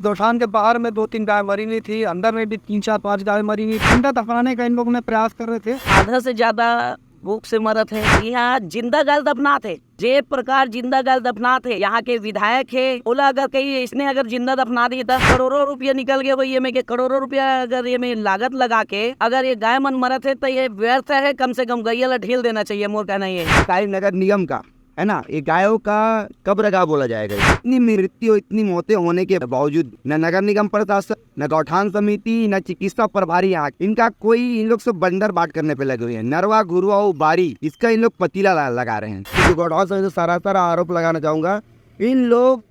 गौठान के बाहर में 2-3 गाय मरी हुई थी, अंदर में भी 3-4-5 गाय मरी हुई। जिंदा दफनाने का इन लोगों ने प्रयास कर रहे थे। आधा से ज्यादा भूख से मरत है। यहाँ जिंदा गाल दफनात है, जे प्रकार जिंदा गाल दफनात है। यहाँ के विधायक है, बोला अगर कहीं इसने अगर जिंदा दफना दी तो करोड़ों रुपया निकल गया। ये में के करोड़ों रुपया अगर ये में लागत लगा के अगर ये गाय मन मरत है तो ये व्यर्थ है। कम से कम गैया ढील देना चाहिए, मोर कहना ये सरकारी नगर निगम का है ना, ये गायों का कब्रगाह बोला जाएगा। इतनी मृत्यु, इतनी मौतें होने के बावजूद न नगर निगम प्रशासन, न गौठान समिति, न चिकित्सा प्रभारी, यहाँ इनका कोई, इन लोग सब बंदर बाट करने पे लगे हुए हैं। नरवा गुरुआ बारी, इसका इन लोग पतीला लगा रहे हैं। तो गौठान समिति सरासर आरोप लगाना चाहूंगा, इन लोग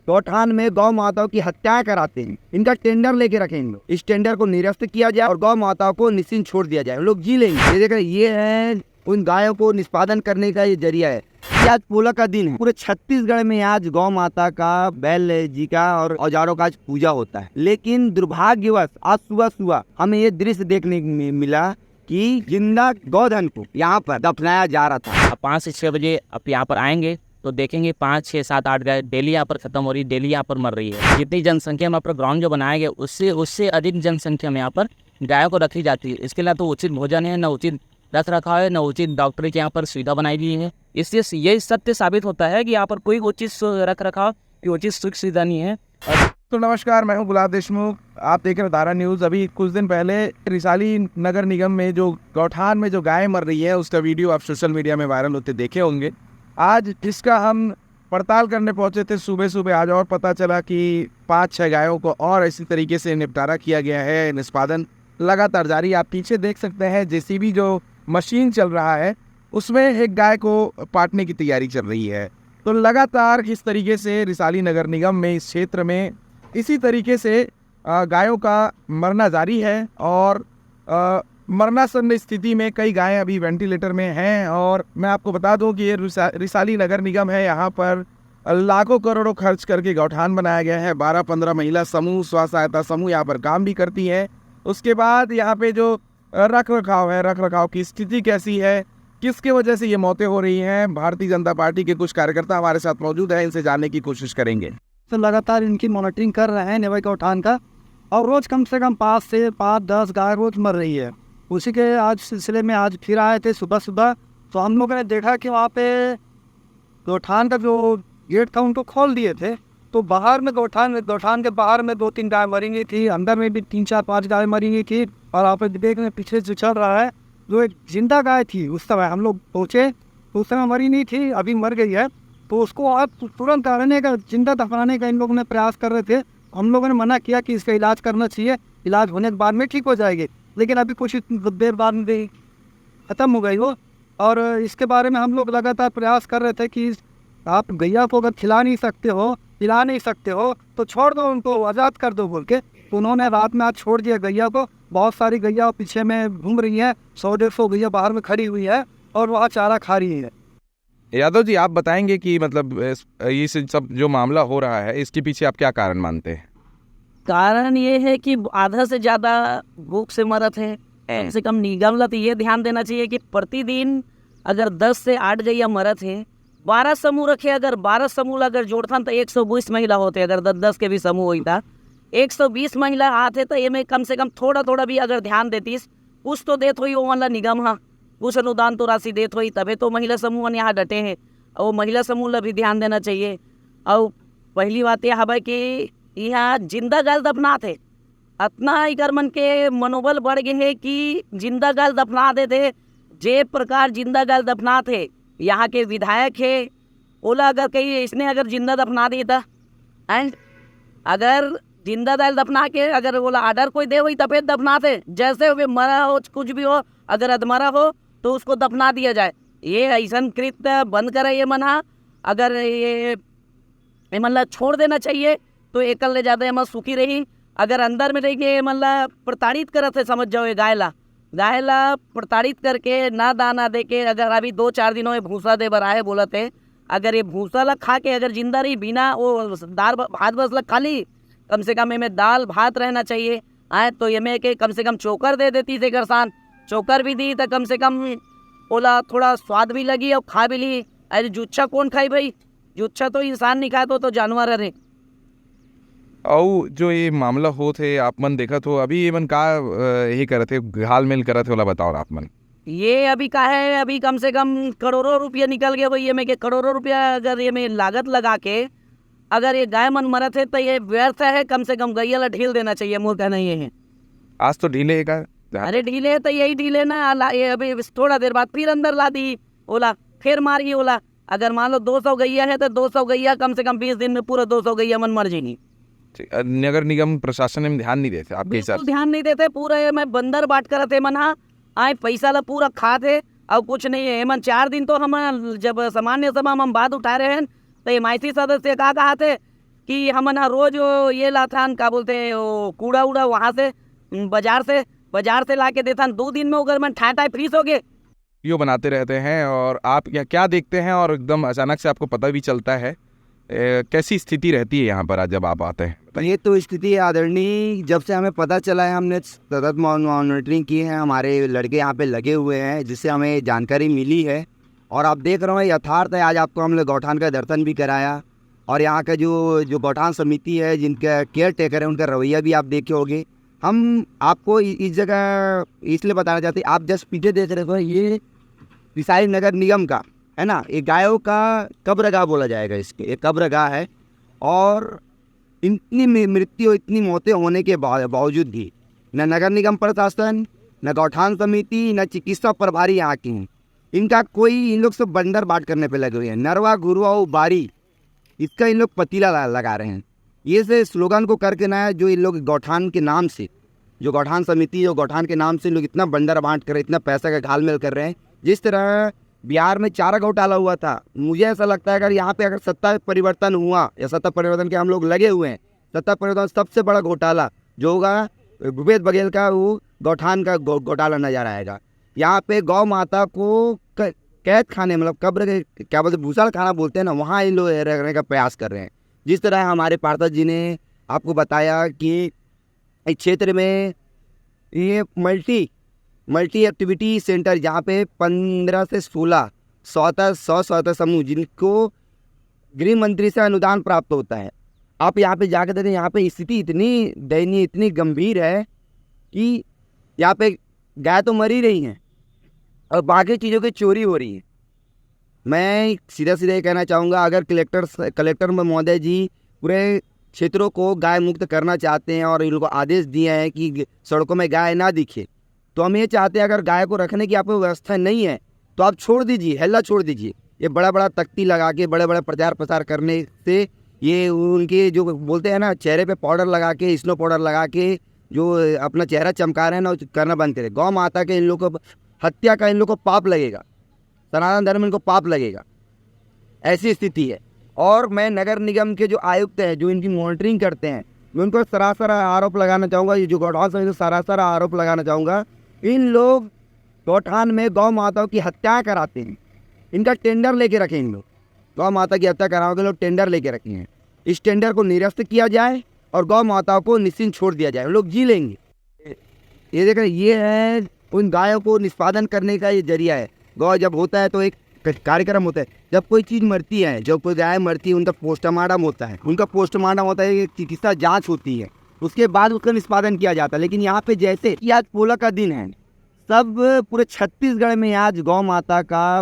गौठान में गौ माताओं की हत्याएं कराते हैं। इनका टेंडर लेके रखे इन लोग, इस टेंडर को निरस्त किया जाए और गौ माताओं को निश्चिंत छोड़ दिया जाए, लोग जी लेंगे। ये है उन गायों को निष्पादन करने का ये जरिया है। आज पोला का दिन है, पूरे छत्तीसगढ़ में आज गौ माता का, बैल जी का और औजारों का आज पूजा होता है। लेकिन दुर्भाग्यवश आज सुबह हमें ये दृश्य देखने को मिला कि जिंदा गौधन को यहाँ पर दफनाया जा रहा था। अब 5 से 6 बजे आप यहाँ पर आएंगे तो देखेंगे 5, 6, 7, 8 गाय डेली यहाँ पर खत्म हो रही है, डेली यहाँ पर मर रही है। जितनी जनसंख्या में यहाँ पर ग्राउंड जो बनाया गया उससे अधिक जनसंख्या में यहाँ पर गायों को रखी जाती है। इसके लिए तो उचित भोजन है, न उचित रख रखा है, न उचित डॉक्टर की यहाँ पर सुविधा बनाई गई है। इसलिए ये सत्य साबित होता है कि यहाँ पर कोई उचित रख रखाव की उचित सुख सुविधा नहीं है। तो नमस्कार, मैं हूं गुलाब देशमुख, आप देख रहे हैं धारा न्यूज़। अभी कुछ दिन पहले रिसाली नगर निगम में जो गौठान में जो गाय मर रही है उसका वीडियो आप सोशल मीडिया में वायरल होते देखे होंगे। आज इसका हम पड़ताल करने पहुंचे थे सुबह आज, और पता चला कि 5-6 गायों को और इसी तरीके से निपटारा किया गया है। निष्पादन लगातार जारी। आप पीछे देख सकते हैं जेसीबी जो मशीन चल रहा है उसमें एक गाय को पाटने की तैयारी चल रही है। तो लगातार इस तरीके से रिसाली नगर निगम में इस क्षेत्र में इसी तरीके से गायों का मरना जारी है और मरणासन्न स्थिति में कई गायें अभी वेंटिलेटर में हैं। और मैं आपको बता दूं कि ये रिसाली नगर निगम है, यहाँ पर लाखों करोड़ों खर्च करके गौठान बनाया गया है। 12-15 महिला समूह, स्व सहायता समूह यहाँ पर काम भी करती हैं। उसके बाद यहाँ पे जो रख रखाव की स्थिति कैसी है, किसके वजह से ये मौतें हो रही हैं, भारतीय जनता पार्टी के कुछ कार्यकर्ता हमारे साथ मौजूद हैं, इनसे जानने की कोशिश करेंगे। तो लगातार इनकी मॉनिटरिंग कर रहे हैं नेवाई गौठान का, और रोज कम से कम 5 से 10 गाय रोज मर रही है। उसी के आज सिलसिले में आज फिर आए थे सुबह, तो हम लोगों ने देखा कि वहाँ पे गौठान का जो गेट था उनको खोल दिए थे। तो बाहर में गौठान के बाहर में 2-3 गाय मरी हुई थी, अंदर में भी 3-4-5 गाय मरी हुई थी। और आप देखने पीछे जो चल रहा है, जो एक जिंदा गाय थी उस समय हम लोग पहुँचे तो उस समय मरी नहीं थी, अभी मर गई है। तो उसको आप तुरंत रहने का, जिंदा दफनाने का इन लोगों ने प्रयास कर रहे थे। हम लोगों ने मना किया कि इसका इलाज करना चाहिए, इलाज होने के बाद में ठीक हो जाएगी। लेकिन अभी कुछ देर बाद में ख़त्म हो गई वो। और इसके बारे में हम लोग लगातार प्रयास कर रहे थे कि आप गैया को अगर खिला नहीं सकते हो तो छोड़ दो, उनको आज़ाद कर दो बोल के। तो उन्होंने रात में आज छोड़ दिया गैया को। बहुत सारी गैया पीछे में घूम रही हैं, 100-150 गैया बाहर में खड़ी हुई है और वहाँ चारा खा रही है। यादव जी, आप बताएंगे कि मतलब ये सब जो मामला हो रहा है इसके पीछे आप क्या कारण मानते हैं? कारण ये है कि आधा से ज्यादा भूख से मरत है। कम से कम निगम ला तो ये ध्यान देना चाहिए कि प्रतिदिन अगर 10 से 8 गैया मरत है, 12 समूह रखे, अगर 12 समूह अगर जोड़ता तो 120 महिला होते। अगर 10-10 के भी समूह होता 120 महिला आते तो ये में कम से कम थोड़ा भी अगर ध्यान देतीस, कुछ तो देत हुई वो वाला निगम, हाँ कुछ अनुदान तो राशि देत हुई, तभी तो महिला समूह यहाँ डटे हैं। और महिला समूह ला भी ध्यान देना चाहिए। और पहली बात यह है कि यहाँ जिंदा गाल दफनात है, इतना इकर मन के मनोबल बढ़ गए है कि जिंदा गाल दफना देते। जे प्रकार जिंदा गाल दफनात है, यहाँ के विधायक है, बोला अगर कहीं इसने अगर जिंदा दफना दी था, एंड अगर जिंदा दाल दफना के अगर बोला आर्डर कोई दे वही तपेद दफनाते, जैसे वे मरा हो कुछ भी हो, अगर अधमरा हो तो उसको दफना दिया जाए। ये ऐसा कृत्य बंद करे ये मना। अगर ये मतलब छोड़ देना चाहिए तो एकल ले ज़्यादा एम सुखी रही। अगर अंदर में रही के मतलब प्रताड़ित करते, समझ जाओ, ये गायला प्रताड़ित करके ना दाना दे के, अगर अभी 2-4 दिनों में भूसा दे बराए बोलते, अगर ये भूसा ला खा के अगर जिंदा रही, बिना वो दाल भात बस ला खाली, कम से कम इनमें दाल भात रहना चाहिए। आए तो ये में के कम से कम चोकर दे देती थे, किसान चोकर भी दी तो कम से कम बोला थोड़ा स्वाद भी लगी और खा भी ली। अरे जुच्छा कौन खाई भाई? जुच्छा तो इंसान नहीं खाए तो जानवर है। और जो ये मामला हो थे आप मन देखा तो अभी ये मन का यही करे थे हाल मेल करे थे वाला बताओ आप मन। ये अभी का है, अभी कम से कम करोड़ों रुपया निकल गया भाई ये में के करोड़ों रुपया अगर ये में लागत लगा के अगर ये गाय मन मरत है तो ये व्यर्थ है। कम से कम गैया ला ढील देना चाहिए, मोर कहना ये है। आज तो ढीले है का अरे ढीले है तो यही ढीले ना ये अभी थोड़ा देर बाद फिर अंदर ला दी ओला, फिर मारी ओला। अगर मान लो 200 गैया है तो 200 गैया कम से कम 20 दिन में पूरा 200 गैया मन मर जाएगी। नगर निगम प्रशासन में ध्यान नहीं देते आपके हिसाब बिल्कुल ध्यान नहीं देते। पूरा ये मैं बंदर बाट करत है मन, हाँ आए पैसा ला पूरा खाते और कुछ नहीं है मन। 4 दिन तो हम जब सामान्य सभा में हम बात उठा रहे हैं तो एमआईसी सदस्य कहा थे कि हम ना रोज ये लाथान क्या बोलते हैं वो कूड़ा उड़ा वहाँ से बाजार से ला के देता 2 दिन में अगर मन ठाई फ्रीज हो गए। वीडियो बनाते रहते हैं और आप क्या देखते हैं और एकदम अचानक से आपको पता भी चलता है कैसी स्थिति रहती है यहाँ पर आज जब आप आते हैं? ये तो स्थिति है आदरणीय, जब से हमें पता चला है हमने सतत मॉनिटरिंग की है, हमारे लड़के यहाँ पे लगे हुए हैं जिससे हमें जानकारी मिली है। और आप देख रहे हो यथार्थ है। आज आपको हमने गौठान का दर्शन भी कराया और यहाँ का जो गौठान समिति है जिनका केयर टेकर है उनका रवैया भी आप देखे होंगे। हम आपको इस जगह इसलिए बताना चाहते हैं, आप जस्ट पीछे देख रहे हो ये रिसाली नगर निगम का है ना, ये गायों का कब्रगाह बोला जाएगा। इसके एक कब्रगाह है और इतनी मृत्यु इतनी मौतें होने के बावजूद भी न नगर निगम प्रशासन, न गौठान समिति, न चिकित्सा प्रभारी यहाँ की हैं। इनका कोई, इन लोग सब बंदर बाट करने पे लगे हुए हैं। नरवा गुरुआ बारी इसका इन लोग पतीला लगा रहे हैं। ये से स्लोगन को करके ना जो इन लोग गौठान के नाम से, जो गौठान समिति जो गौठान के नाम से लोग इतना बंदर बांट कर इतना पैसा का घालमेल कर रहे हैं। जिस तरह बिहार में चारा घोटाला हुआ था, मुझे ऐसा लगता है अगर यहाँ पे अगर सत्ता परिवर्तन हुआ या सत्ता परिवर्तन के हम लोग लगे हुए हैं, सत्ता परिवर्तन सबसे बड़ा घोटाला जो होगा भूपेश बघेल का, वो गौठान का घोटाला नजर आएगा। यहाँ पे गौ माता को कैद खाने मतलब कब्र के क्या बोलते भूसाल खाना बोलते हैं ना, वहाँ इन लोग रहने का प्रयास कर रहे हैं। जिस तरह हमारे पार्षद जी ने आपको बताया कि इस क्षेत्र में ये मल्टी एक्टिविटी सेंटर जहाँ पे 15 से 16 100 समूह जिनको गृह मंत्री से अनुदान प्राप्त होता है, आप यहाँ पे जाकर देखें। यहाँ पे स्थिति इतनी दयनीय इतनी गंभीर है कि यहाँ पे गाय तो मर ही रही हैं और बाकी चीज़ों की चोरी हो रही है। मैं सीधा ये कहना चाहूँगा, अगर कलेक्टर महोदय जी पूरे क्षेत्रों को गाय मुक्त करना चाहते हैं और इन लोगों को आदेश दिए हैं कि सड़कों में गाय ना दिखे, तो हम ये चाहते हैं अगर गाय को रखने की आपको व्यवस्था नहीं है तो आप छोड़ दीजिए, हल्ला छोड़ दीजिए। ये बड़ा तख्ती लगा के बड़े प्रचार प्रसार करने से ये उनके जो बोलते हैं ना चेहरे पे पाउडर लगा के, स्नो पाउडर लगा के जो अपना चेहरा चमका रहे हैं ना, करना बंद करें। गौ माता के इन लोग को हत्या का इन लोग को पाप लगेगा, सनातन धर्म इनको पाप लगेगा, ऐसी स्थिति है। और मैं नगर निगम के जो आयुक्त हैं जो इनकी मॉनिटरिंग करते हैं, मैं उनको सरासर आरोप लगाना चाहूँगा, ये जो गौठान से सरासर आरोप लगाना चाहूँगा, इन लोग गौठान में गौ माताओं की हत्या कराते हैं। इनका टेंडर लेके रखें, इन लोग गौ माता की हत्या कराओगे लोग टेंडर लेके रखे हैं। इस टेंडर को निरस्त किया जाए और गौ माताओं को निश्चिंत छोड़ दिया जाए, लोग जी लेंगे। ये देख रहे, ये है उन गायों को निष्पादन करने का ये जरिया है। गौ जब होता है तो एक कार्यक्रम होता है, जब कोई चीज़ मरती है, जब कोई गाय मरती है उनका पोस्टमार्टम होता है, एक चिकित्सा जांच होती है, उसके बाद उसका निष्पादन किया जाता है। लेकिन यहाँ पे जैसे कि आज पोला का दिन है, सब पूरे छत्तीसगढ़ में आज गौ माता का,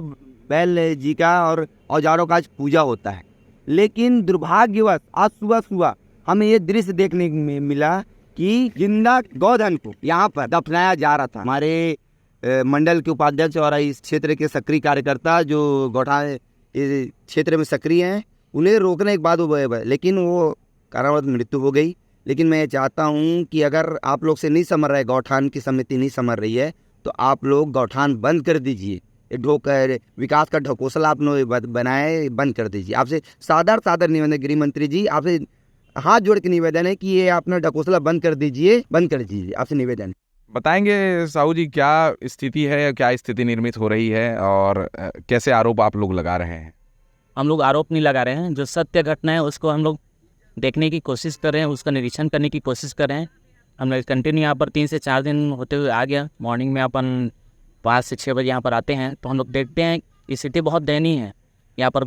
बैल जी का और औजारों का आज पूजा होता है। लेकिन दुर्भाग्यवश आज सुबह हमें ये दृश्य देखने में मिला कि जिंदा गौधन को यहाँ पर दफनाया जा रहा था। हमारे मंडल के उपाध्यक्ष और इस क्षेत्र के सक्रिय कार्यकर्ता जो गौठान इस क्षेत्र में सक्रिय हैं, उन्हें रोकने के बाद लेकिन वो कारणवश मृत्यु हो गई। लेकिन मैं चाहता हूँ कि अगर आप लोग से नहीं समझ रहा है, गौठान की समिति नहीं समझ रही है, तो आप लोग गौठान बंद कर दीजिए। विकास का ढकोसला आप लोग बनाए, बंद कर दीजिए। आपसे सादर निवेदन गृह मंत्री जी, आपसे हाथ जोड़ के निवेदन है कि ये अपना ढकोसला बंद कर दीजिए, आपसे निवेदन है। बताएंगे साहू जी क्या स्थिति है, क्या स्थिति निर्मित हो रही है और कैसे आरोप आप लोग लगा रहे हैं? हम लोग आरोप नहीं लगा रहे हैं, जो सत्य घटना है उसको हम लोग देखने की कोशिश कर रहे हैं, उसका निरीक्षण करने की कोशिश कर रहे हैं। हम लोग कंटिन्यू यहाँ पर 3 से 4 दिन होते हुए आ गया। मॉर्निंग में अपन 5 से 6 बजे यहाँ पर आते हैं तो हम लोग देखते हैं स्थिति बहुत दयनीय है। यहाँ पर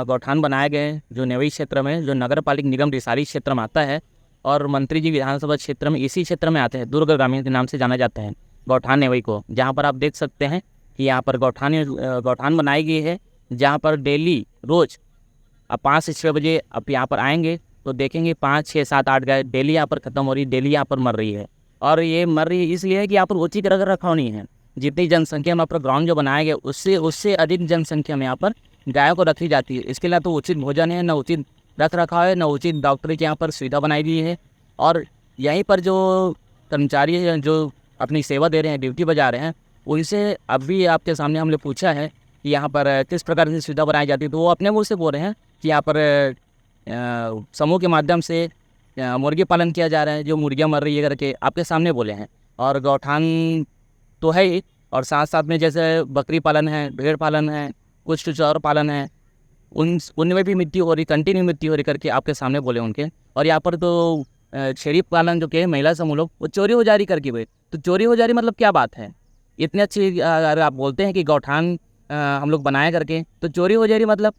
गौठान बनाए गए जो नेवई क्षेत्र में, जो नगर पालिक निगम रिसाली क्षेत्र में आता है, और मंत्री जी विधानसभा क्षेत्र में इसी क्षेत्र में आते हैं, दुर्ग ग्रामीण के नाम से जाना जाता है गौठान नेवई को, जहाँ पर आप देख सकते हैं कि यहाँ पर गौठान बनाई गई है, जहाँ पर डेली रोज़ आप 5 से 6 बजे आप यहाँ पर आएंगे तो देखेंगे 5, 6, 7, 8 गाय डेली यहाँ पर ख़त्म हो रही है, डेली यहाँ पर मर रही है। और ये मर रही है इसलिए कि यहाँ पर उचित रख रखाव नहीं है। जितनी जनसंख्या में यहाँ पर ग्राउंड जो बनाया गया उससे अधिक जनसंख्या में यहाँ पर गायों को रखी जाती है। इसके लिए तो उचित भोजन है, न उचित रख रखाव है, न उचित डॉक्टरी की यहाँ पर सुविधा बनाई गई है। और यहीं पर जो कर्मचारी हैं जो अपनी सेवा दे रहे हैं, ड्यूटी बजा रहे हैं, उनसे अभी आपके सामने हमने पूछा है कि यहाँ पर किस प्रकार की सुविधा बनाई जाती है, तो वो अपने मुँह से बोल रहे हैं कि यहाँ पर समूह के माध्यम से मुर्गी पालन किया जा रहा है, जो मुर्गियाँ मर रही है करके आपके सामने बोले हैं। और गौठान तो है ही, और साथ साथ में जैसे बकरी पालन है, भेड़ पालन है, कुछ और पालन है, उनमें भी मृत्यु हो रही, कंटिन्यू मृत्यु हो रही करके आपके सामने बोले उनके। और यहाँ पर तो छेड़ी पालन जो कि महिला समूह लोग वो चोरी हो जारी करके हुए, तो चोरी हो जारी मतलब क्या बात है? इतनी अच्छी अगर आप बोलते हैं कि गौठान हम लोग बनाए करके, तो चोरी हो जारी मतलब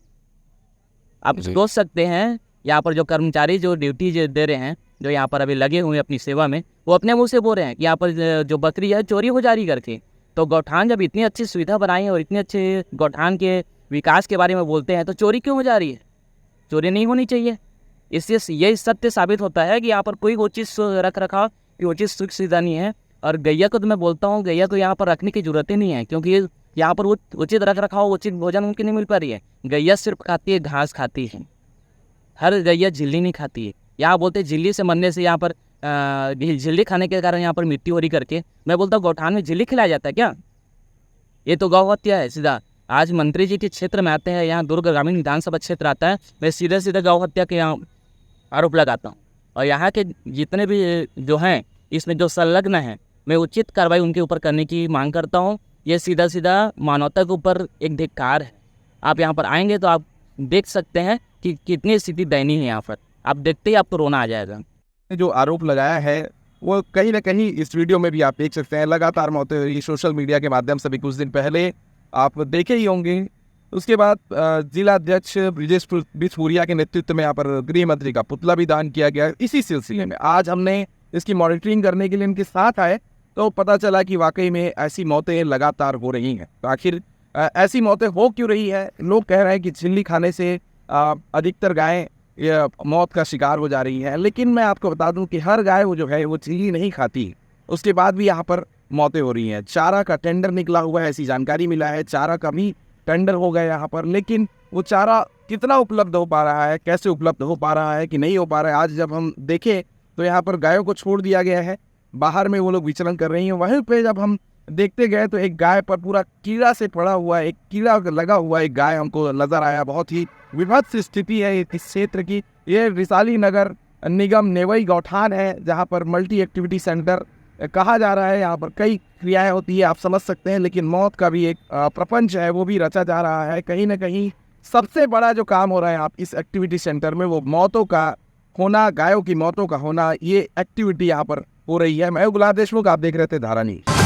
आप सोच सकते हैं। यहाँ पर जो कर्मचारी जो ड्यूटी दे रहे हैं, जो यहाँ पर अभी लगे हुए हैं अपनी सेवा में, वो अपने मुँह से बोल रहे हैं कि यहाँ पर जो बकरी है चोरी हो जारी करके। तो गौठान जब इतनी अच्छी सुविधा बनाई है और इतने अच्छे गौठान के विकास के बारे में बोलते हैं, तो चोरी क्यों हो जा रही है? चोरी नहीं होनी चाहिए। इससे यही सत्य साबित होता है कि यहाँ पर कोई उचित रख रखाव की उचित सुख सुविधा नहीं है। और गैया को तो मैं बोलता हूँ, गैया को यहाँ पर रखने की जरूरत ही नहीं है, क्योंकि यहाँ पर उचित रख रखाव, उचित भोजन उनकी नहीं मिल पा रही है। गैया सिर्फ खाती है, घास खाती है, हर गैया झिल्ली नहीं खाती है। यहाँ बोलते झिल्ली से मरने से यहाँ पर झिल्ली खाने के कारण यहाँ पर मृत्यु हो रही करके। मैं बोलता हूँ गौठान में झिल्ली खिलाया जाता है क्या? ये तो गौ हत्या है सीधा। आज मंत्री जी के क्षेत्र में आते हैं, यहाँ दुर्ग ग्रामीण विधानसभा क्षेत्र आता है, मैं सीधे गौ हत्या के यहाँ आरोप लगाता हूँ। और यहाँ के जितने भी जो हैं इसमें जो संलग्न हैं, मैं उचित कार्रवाई उनके ऊपर करने की मांग करता हूँ। ये सीधा मानवता के ऊपर एक धिक्कार है। आप यहाँ पर आएंगे तो आप देख सकते हैं कि कितनी स्थिति दयनीय है यहाँ पर। आप देखते ही आपको रोना आ जाएगा। जो आरोप लगाया है वो कहीं ना कहीं इस वीडियो में भी आप देख सकते हैं। लगातार मौतें हो रही, सोशल मीडिया के माध्यम से भी कुछ दिन पहले आप देखे ही होंगे। उसके बाद जिला अध्यक्ष ब्रिजेश बिछपुरिया के नेतृत्व में यहाँ पर गृह मंत्री का पुतला भी दान किया गया। इसी सिलसिले में आज हमने इसकी मॉनिटरिंग करने के लिए इनके साथ आए, तो पता चला कि वाकई में ऐसी मौतें लगातार हो रही हैं। तो आखिर ऐसी मौतें हो क्यों रही है? लोग कह रहे हैं कि झिल्ली खाने से अधिकतर गायें मौत का शिकार हो जा रही है, लेकिन मैं आपको बता दूं कि हर गाय वो जो है वो झिल्ली नहीं खाती, उसके बाद भी यहाँ पर मौतें हो रही हैं। चारा का टेंडर निकला हुआ है, ऐसी जानकारी मिला है, चारा का भी टेंडर हो गया यहाँ पर, लेकिन वो चारा कितना उपलब्ध हो पा रहा है, कैसे उपलब्ध हो पा रहा है कि नहीं हो पा रहा है। आज जब हम देखें तो यहाँ पर गायों को छोड़ दिया गया है, बाहर में वो लोग विचरण कर रही हैं। वहीं पे जब हम देखते गए तो एक गाय पर पूरा कीड़ा से पड़ा हुआ, एक कीड़ा लगा हुआ एक गाय हमको नजर आया। बहुत ही विभत्स स्थिति है इस क्षेत्र की। ये रिसाली नगर निगम नेवई गौठान है, जहाँ पर मल्टी एक्टिविटी सेंटर कहा जा रहा है। यहाँ पर कई क्रियाएं होती है, आप समझ सकते हैं, लेकिन मौत का भी एक प्रपंच है, वो भी रचा जा रहा है। कहीं ना कहीं सबसे बड़ा जो काम हो रहा है आप इस एक्टिविटी सेंटर में, वो मौतों का होना, गायों की मौतों का होना, ये एक्टिविटी यहाँ पर हो रही है। मैं गुलाब देशमुख, आप देख रहे थे धारा न्यूज़।